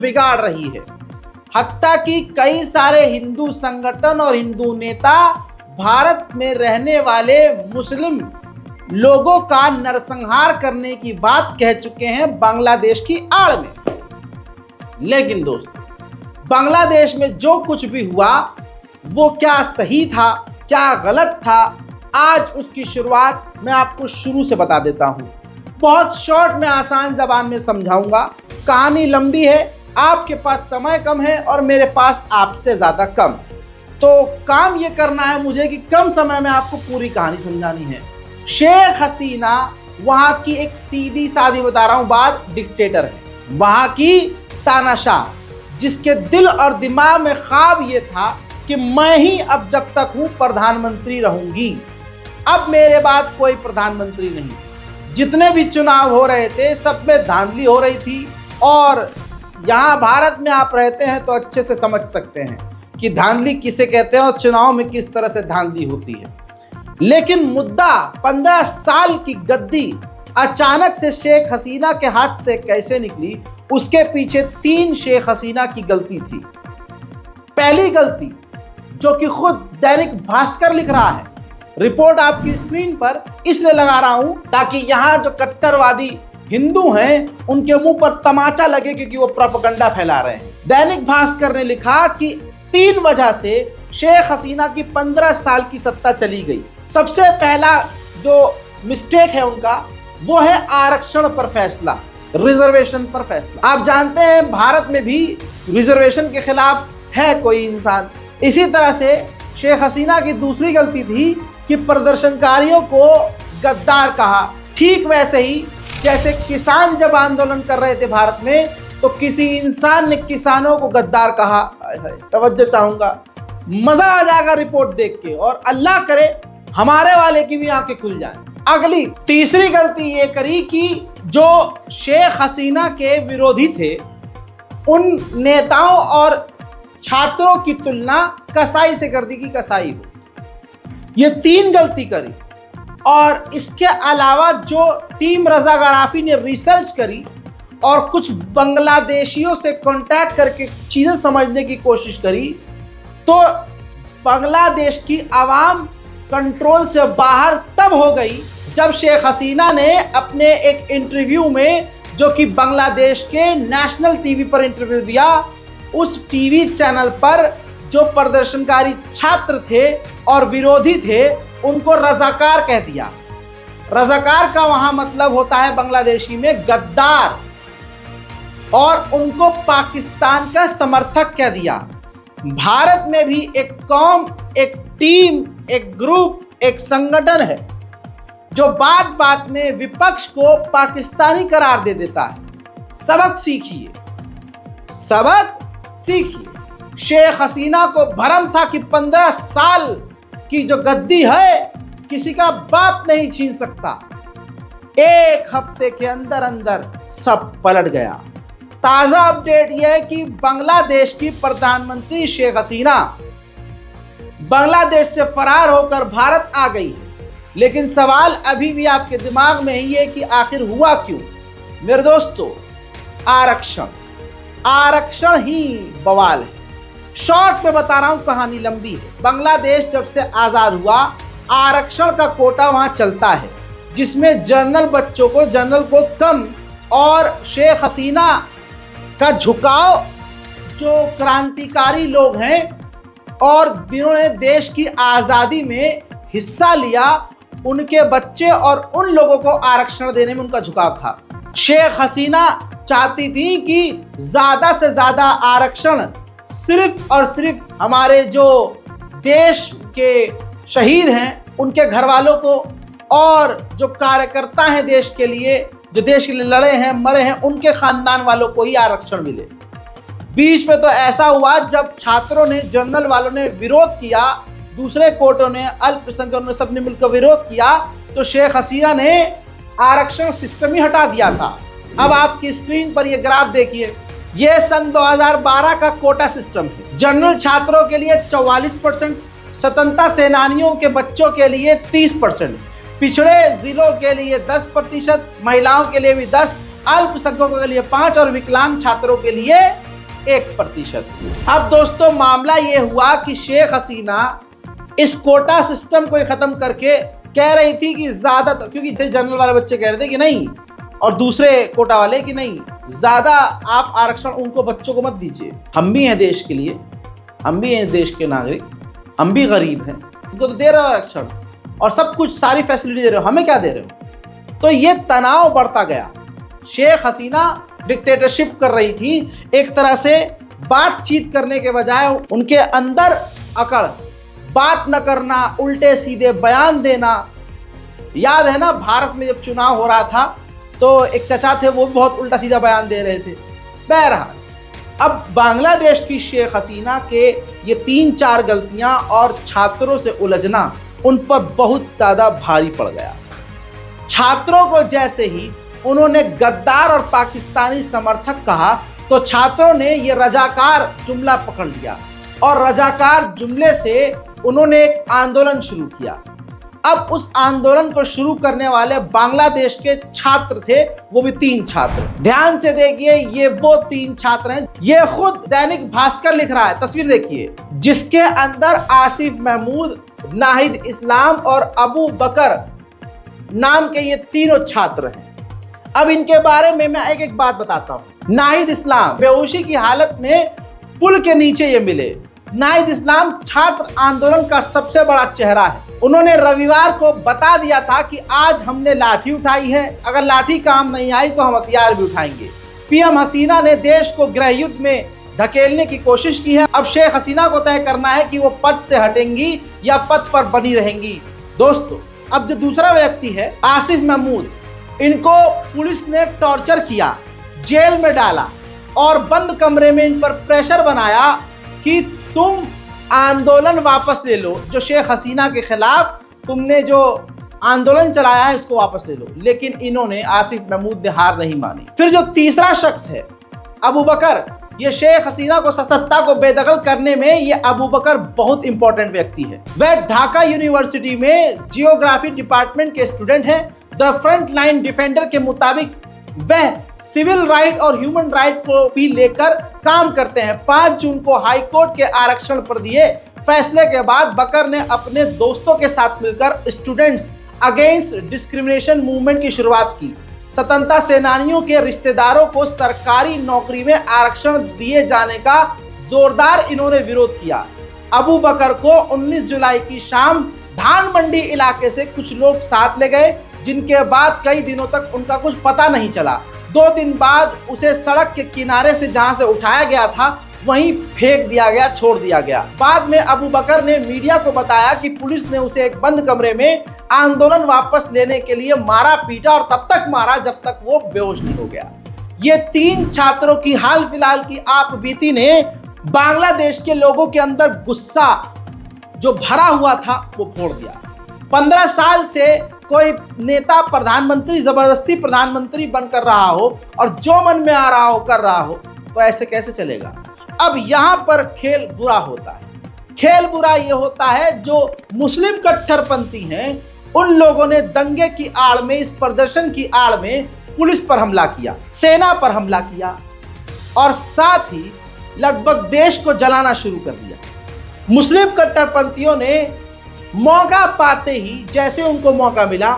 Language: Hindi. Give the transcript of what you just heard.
बिगाड़ रही है। हत्ता कि कई सारे हिंदू संगठन और हिंदू नेता भारत में रहने वाले मुस्लिम लोगों का नरसंहार करने की बात कह चुके हैं बांग्लादेश की आड़ में। लेकिन दोस्तों, बांग्लादेश में जो कुछ भी हुआ वो क्या सही था, क्या गलत था, आज उसकी शुरुआत मैं आपको शुरू से बता देता हूं। बहुत शॉर्ट में आसान जबान में समझाऊंगा। कहानी लंबी है, आपके पास समय कम है और मेरे पास आपसे ज्यादा कम, तो काम ये करना है मुझे कि कम समय में आपको पूरी कहानी समझानी है। शेख हसीना वहां की एक सीधी सादी बता रहा हूं बात, डिक्टेटर है, वहां की तानाशाह, जिसके दिल और दिमाग में ख्वाब ये था कि मैं ही अब जब तक हूं प्रधानमंत्री रहूंगी, अब मेरे बाद कोई प्रधानमंत्री नहीं। जितने भी चुनाव हो रहे थे सब में धांधली हो रही थी, और यहाँ भारत में आप रहते हैं तो अच्छे से समझ सकते हैं कि धांधली किसे कहते हैं और चुनाव में किस तरह से धांधली होती है। लेकिन मुद्दा 15 साल की गद्दी अचानक से शेख हसीना के हाथ से कैसे निकली, उसके पीछे 3 शेख हसीना की गलती थी। पहली गलती, जो कि खुद दैनिक भास्कर लिख रहा है, रिपोर्ट आपकी स्क्रीन पर इसलिए लगा रहा हूं ताकि यहां जो कट्टरवादी हिंदू हैं उनके मुंह पर तमाचा लगे, क्योंकि वो प्रोपेगेंडा फैला रहे हैं। दैनिक भास्कर ने लिखा कि 3 वजह से शेख हसीना की 15 साल की सत्ता चली गई। सबसे पहला जो मिस्टेक है उनका, वो है आरक्षण पर फैसला, रिजर्वेशन पर फैसला। आप जानते हैं भारत में भी रिजर्वेशन के खिलाफ है कोई इंसान। इसी तरह से शेख हसीना की दूसरी गलती थी कि प्रदर्शनकारियों को गद्दार कहा। ठीक वैसे ही जैसे किसान जब आंदोलन कर रहे थे भारत में, तो किसी इंसान ने किसानों को गद्दार कहा। तवज्जो चाहूंगा, मजा आ जाएगा रिपोर्ट देख के, और अल्लाह करे हमारे वाले की भी आंखें खुल जाएं। अगली तीसरी गलती ये करी कि जो शेख हसीना के विरोधी थे उन नेताओं और छात्रों की तुलना कसाई से कर दी कि कसाई हो। ये 3 गलती करी। और इसके अलावा जो टीम रजा गराफी ने रिसर्च करी और कुछ बांग्लादेशियों से कांटेक्ट करके चीजें समझने की कोशिश करी, तो बांग्लादेश की आवाम कंट्रोल से बाहर तब हो गई जब शेख हसीना ने अपने एक इंटरव्यू में, जो कि बांग्लादेश के नेशनल टीवी पर इंटरव्यू दिया, उस टीवी चैनल पर जो प्रदर्शनकारी छात्र थे और विरोधी थे उनको रजाकार कह दिया। रजाकार का वहां मतलब होता है बांग्लादेशी में गद्दार, और उनको पाकिस्तान का समर्थक कह दिया। भारत में भी एक कौम, एक टीम, एक ग्रुप, एक संगठन है जो बात बात में विपक्ष को पाकिस्तानी करार दे देता है। सबक सीखिए, सबक सीखिए। शेख हसीना को भरम था कि 15 साल की जो गद्दी है किसी का बाप नहीं छीन सकता। 1 हफ्ते के अंदर अंदर सब पलट गया। ताजा अपडेट यह है कि बांग्लादेश की प्रधानमंत्री शेख हसीना बांग्लादेश से फरार होकर भारत आ गई है। लेकिन सवाल अभी भी आपके दिमाग में ही है कि आखिर हुआ क्यों। मेरे दोस्तों, आरक्षण, आरक्षण ही बवाल है। शॉर्ट में बता रहा हूं, कहानी लंबी है। बांग्लादेश जब से आजाद हुआ, आरक्षण का कोटा वहां चलता है, जिसमें जनरल बच्चों को, जनरल को कम, और शेख हसीना का झुकाव, जो क्रांतिकारी लोग हैं और जिन्होंने देश की आजादी में हिस्सा लिया, उनके बच्चे और उन लोगों को आरक्षण देने में उनका झुकाव था। शेख हसीना चाहती थी कि ज्यादा से ज्यादा आरक्षण सिर्फ और सिर्फ हमारे जो देश के शहीद हैं उनके घर वालों को, और जो कार्यकर्ता हैं देश के लिए, जो देश के लिए लड़े हैं, मरे हैं, उनके खानदान वालों को ही आरक्षण मिले। बीच में तो ऐसा हुआ जब छात्रों ने, जनरल वालों ने विरोध किया, दूसरे कोर्टों ने, अल्पसंख्यकों ने, सबने मिलकर विरोध किया, तो शेख हसीना ने आरक्षण सिस्टम ही हटा दिया था। अब आपकी स्क्रीन पर ये ग्राफ देखिए, ये सन 2012 का कोटा सिस्टम है। जनरल छात्रों के लिए 44%, स्वतंत्रता सेनानियों के बच्चों के लिए 30%, पिछड़े जिलों के लिए 10%, महिलाओं के लिए भी 10, अल्पसंख्यकों के लिए 5 और विकलांग छात्रों के लिए 1%। अब दोस्तों मामला ये हुआ कि शेख हसीना इस कोटा सिस्टम को खत्म करके कह रही थी कि ज्यादातर, क्योंकि जनरल वाले बच्चे कह रहे थे कि नहीं और दूसरे कोटा वाले कि नहीं, ज्यादा आप आरक्षण उनको बच्चों को मत दीजिए, हम भी हैं देश के लिए, हम भी हैं देश के नागरिक, हम भी गरीब हैं, उनको तो दे रहे हो आरक्षण और सब कुछ सारी फैसिलिटी दे रहे हो, हमें क्या दे रहे हो। तो ये तनाव बढ़ता गया। शेख हसीना डिक्टेटरशिप कर रही थी, एक तरह से बातचीत करने के बजाय उनके अंदर अकड़, बात न करना, उल्टे सीधे बयान देना। याद है ना भारत में जब चुनाव हो रहा था तो एक चचा थे, वो बहुत उल्टा सीधा बयान दे रहे थे। बहरहाल अब बांग्लादेश की शेख हसीना के ये 3-4 गलतियां और छात्रों से उलझना उन पर बहुत ज़्यादा भारी पड़ गया। छात्रों को जैसे ही उन्होंने गद्दार और पाकिस्तानी समर्थक कहा तो छात्रों ने ये रजाकार जुमला पकड़ लिया और रजाकार जुमले से उन्होंने एक आंदोलन शुरू किया। अब उस आंदोलन को शुरू करने वाले बांग्लादेश के छात्र थे, वो भी 3 छात्र। ध्यान से देखिए, ये वो 3 छात्र हैं। ये खुद दैनिक भास्कर लिख रहा है, तस्वीर देखिए, जिसके अंदर आसिफ महमूद, नाहिद इस्लाम और अबू बकर नाम के ये तीनों छात्र हैं। अब इनके बारे में मैं एक एक बात बताता हूं। नाहिद इस्लाम बेहोशी की हालत में पुल के नीचे ये मिले। नाहिद इस्लाम छात्र आंदोलन का सबसे बड़ा चेहरा है। उन्होंने रविवार को बता दिया था कि आज हमने लाठी उठाई है, अगर लाठी काम नहीं आई तो हम हथियार भी उठाएंगे। पीएम हसीना ने देश को गृह युद्ध में धकेलने की कोशिश की है। अब शेख हसीना को तय करना है कि वो पद से हटेंगी या पद पर बनी रहेंगी। दोस्तों अब जो दूसरा व्यक्ति है आसिफ महमूद, इनको पुलिस ने टॉर्चर किया, जेल में डाला और बंद कमरे में इन पर प्रेशर बनाया कि तुम आंदोलन वापस ले लो, जो शेख हसीना के खिलाफ तुमने जो आंदोलन चलाया है उसको वापस ले लो। लेकिन इन्होंने, आसिफ महमूद ने हार नहीं मानी। फिर जो तीसरा शख्स है अबू बकर, ये शेख हसीना को सत्ता को बेदखल करने में ये अबू बकर बहुत इंपॉर्टेंट व्यक्ति है। वह ढाका यूनिवर्सिटी में जियोग्राफी डिपार्टमेंट के स्टूडेंट हैं। द फ्रंट लाइन डिफेंडर के मुताबिक वह सिविल राइट और ह्यूमन राइट को भी लेकर काम करते हैं। 5 जून को हाई कोर्ट के आरक्षण पर दिए फैसले के बाद बकर ने अपने दोस्तों के साथ मिलकर स्टूडेंट्स अगेंस्ट डिस्क्रिमिनेशन मूवमेंट की शुरुआत की। स्वतंत्रता सेनानियों के रिश्तेदारों को सरकारी नौकरी में आरक्षण दिए जाने का जोरदार इन्होंने विरोध किया। अबू बकर को 19 जुलाई की शाम धान मंडी इलाके से कुछ लोग साथ ले गए, जिनके बाद कई दिनों तक उनका कुछ पता नहीं चला। 2 दिन बाद उसे सड़क के किनारे से जहां से उठाया गया था वहीं फेंक दिया गया, छोड़ दिया गया। बाद में अबू बकर ने मीडिया को बताया कि पुलिस ने उसे एक बंद कमरे में आंदोलन वापस लेने के लिए मारा पीटा और तब तक मारा जब तक वो बेहोश नहीं हो गया। ये 3 छात्रों की हाल फिलहाल की आप बीती ने बांग्लादेश के लोगों के अंदर गुस्सा जो भरा हुआ था वो फोड़ दिया। 15 साल से कोई नेता प्रधानमंत्री जबरदस्ती प्रधानमंत्री बनकर रहा हो और जो मन में आ रहा हो कर रहा हो, तो ऐसे कैसे चलेगा। अब यहां पर खेल बुरा होता है। खेल बुरा ये होता है जो मुस्लिम कट्टरपंथी हैं, उन लोगों ने दंगे की आड़ में, इस प्रदर्शन की आड़ में पुलिस पर हमला किया, सेना पर हमला किया और साथ ही लगभग देश को जलाना शुरू कर दिया। मुस्लिम कट्टरपंथियों ने मौका पाते ही, जैसे उनको मौका मिला,